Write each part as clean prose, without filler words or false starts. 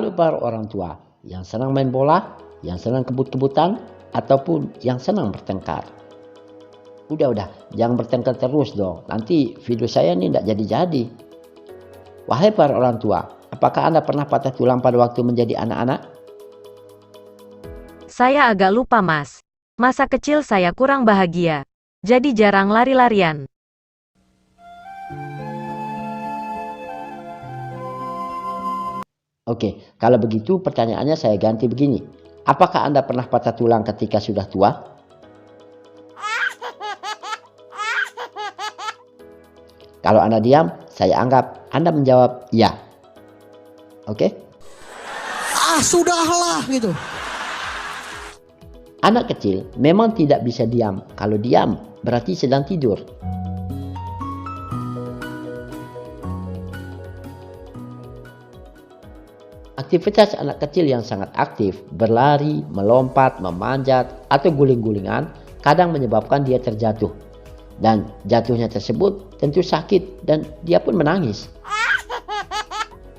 Kalau para orang tua yang senang main bola, yang senang kebut-kebutan, ataupun yang senang bertengkar. Udah, jangan bertengkar terus dong. Nanti video saya ini tidak jadi-jadi. Wahai para orang tua, apakah Anda pernah patah tulang pada waktu menjadi anak-anak? Saya agak lupa, Mas. Masa kecil saya kurang bahagia. Jadi jarang lari-larian. Oke, kalau begitu pertanyaannya saya ganti begini. Apakah Anda pernah patah tulang ketika sudah tua? Kalau Anda diam, saya anggap Anda menjawab ya. Oke? Sudahlah gitu. Anak kecil memang tidak bisa diam. Kalau diam, berarti sedang tidur. Aktivitas anak kecil yang sangat aktif, berlari, melompat, memanjat, atau guling-gulingan, kadang menyebabkan dia terjatuh. Dan jatuhnya tersebut tentu sakit dan dia pun menangis.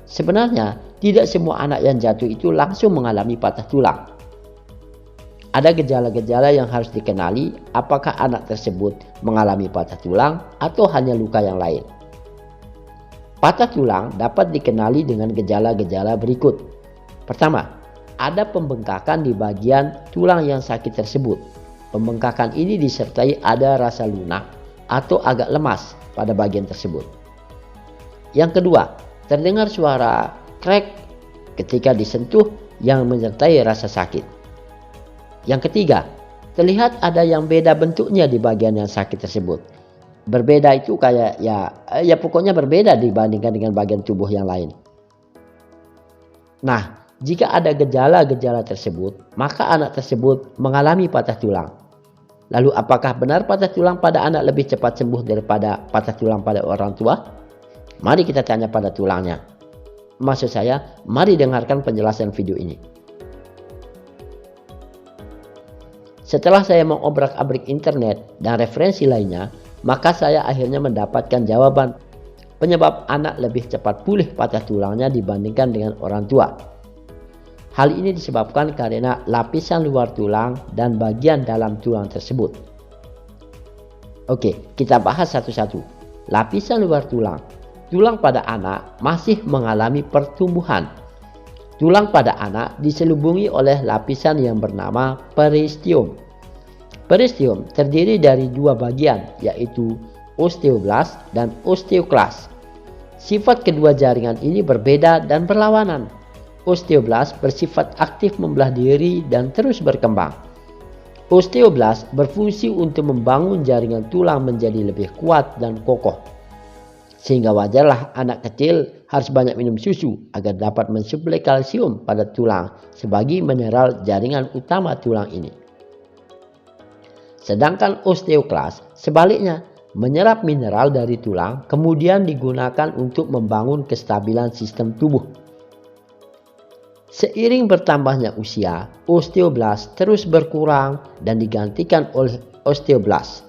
Sebenarnya, tidak semua anak yang jatuh itu langsung mengalami patah tulang. Ada gejala-gejala yang harus dikenali apakah anak tersebut mengalami patah tulang atau hanya luka yang lain. Patah tulang dapat dikenali dengan gejala-gejala berikut. Pertama, ada pembengkakan di bagian tulang yang sakit tersebut. Pembengkakan ini disertai ada rasa lunak atau agak lemas pada bagian tersebut. Yang kedua, terdengar suara krek ketika disentuh yang menyertai rasa sakit. Yang ketiga, terlihat ada yang beda bentuknya di bagian yang sakit tersebut. Berbeda itu kayak ya pokoknya berbeda dibandingkan dengan bagian tubuh yang lain. Nah, jika ada gejala-gejala tersebut, maka anak tersebut mengalami patah tulang. Lalu apakah benar patah tulang pada anak lebih cepat sembuh daripada patah tulang pada orang tua? Mari kita tanya pada tulangnya. Maksud saya, mari dengarkan penjelasan video ini. Setelah saya mengobrak-abrik internet dan referensi lainnya, maka saya akhirnya mendapatkan jawaban penyebab anak lebih cepat pulih patah tulangnya dibandingkan dengan orang tua. Hal ini disebabkan karena lapisan luar tulang dan bagian dalam tulang tersebut. Oke, kita bahas satu-satu. Lapisan luar tulang. Tulang pada anak masih mengalami pertumbuhan. Tulang pada anak diselubungi oleh lapisan yang bernama peristium. Peristium terdiri dari dua bagian, yaitu osteoblast dan osteoklas. Sifat kedua jaringan ini berbeda dan berlawanan. Osteoblast bersifat aktif membelah diri dan terus berkembang. Osteoblast berfungsi untuk membangun jaringan tulang menjadi lebih kuat dan kokoh. Sehingga wajarlah anak kecil harus banyak minum susu agar dapat mensuplai kalsium pada tulang sebagai mineral jaringan utama tulang ini. Sedangkan osteoklas sebaliknya menyerap mineral dari tulang kemudian digunakan untuk membangun kestabilan sistem tubuh. Seiring bertambahnya usia, osteoblast terus berkurang dan digantikan oleh osteoblast.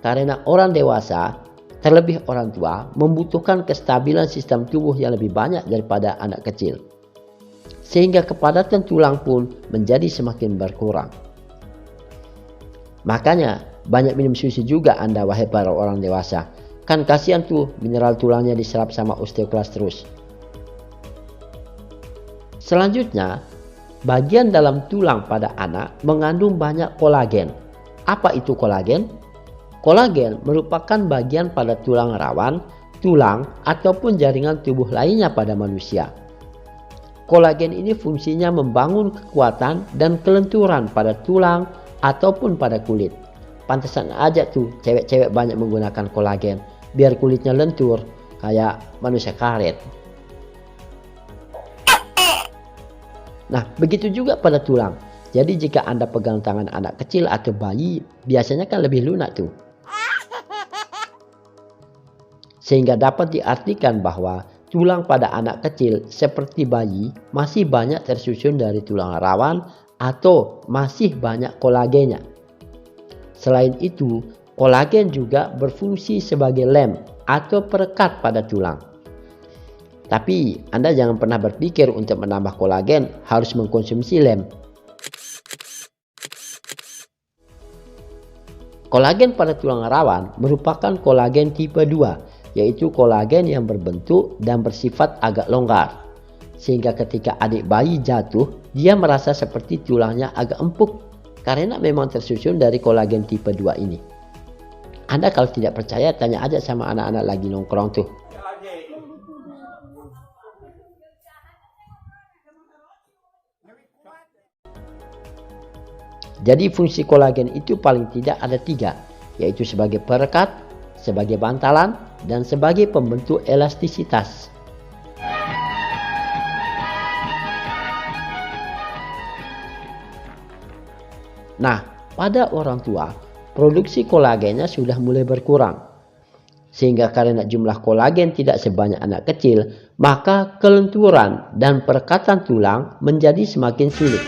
Karena orang dewasa, terlebih orang tua, membutuhkan kestabilan sistem tubuh yang lebih banyak daripada anak kecil. Sehingga kepadatan tulang pun menjadi semakin berkurang. Makanya banyak minum susu juga Anda wahai para orang dewasa. Kan kasihan tuh mineral tulangnya diserap sama osteoklas terus. Selanjutnya, bagian dalam tulang pada anak mengandung banyak kolagen. Apa itu kolagen? Kolagen merupakan bagian pada tulang rawan, tulang, ataupun jaringan tubuh lainnya pada manusia. Kolagen ini fungsinya membangun kekuatan dan kelenturan pada tulang ataupun pada kulit. Pantesan aja tuh cewek-cewek banyak menggunakan kolagen biar kulitnya lentur kayak manusia karet. Nah, begitu juga pada tulang. Jadi jika Anda pegang tangan anak kecil atau bayi, biasanya kan lebih lunak tuh. Sehingga dapat diartikan bahwa tulang pada anak kecil seperti bayi masih banyak tersusun dari tulang rawan atau masih banyak kolagennya. Selain itu, kolagen juga berfungsi sebagai lem atau perekat pada tulang. Tapi Anda jangan pernah berpikir untuk menambah kolagen harus mengkonsumsi lem. Kolagen pada tulang rawan merupakan kolagen tipe 2, yaitu kolagen yang berbentuk dan bersifat agak longgar. Sehingga ketika adik bayi jatuh, dia merasa seperti tulangnya agak empuk karena memang tersusun dari kolagen tipe 2 ini. Anda kalau tidak percaya, tanya aja sama anak-anak lagi nongkrong tuh. Jadi fungsi kolagen itu paling tidak ada 3, yaitu sebagai perekat, sebagai bantalan, dan sebagai pembentuk elastisitas. Nah, pada orang tua, produksi kolagennya sudah mulai berkurang. Sehingga karena jumlah kolagen tidak sebanyak anak kecil, maka kelenturan dan perekatan tulang menjadi semakin sulit.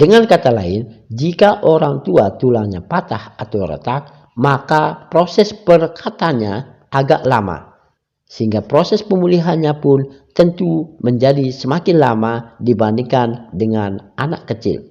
Dengan kata lain, jika orang tua tulangnya patah atau retak, maka proses perekatannya agak lama. Sehingga proses pemulihannya pun tentu menjadi semakin lama dibandingkan dengan anak kecil.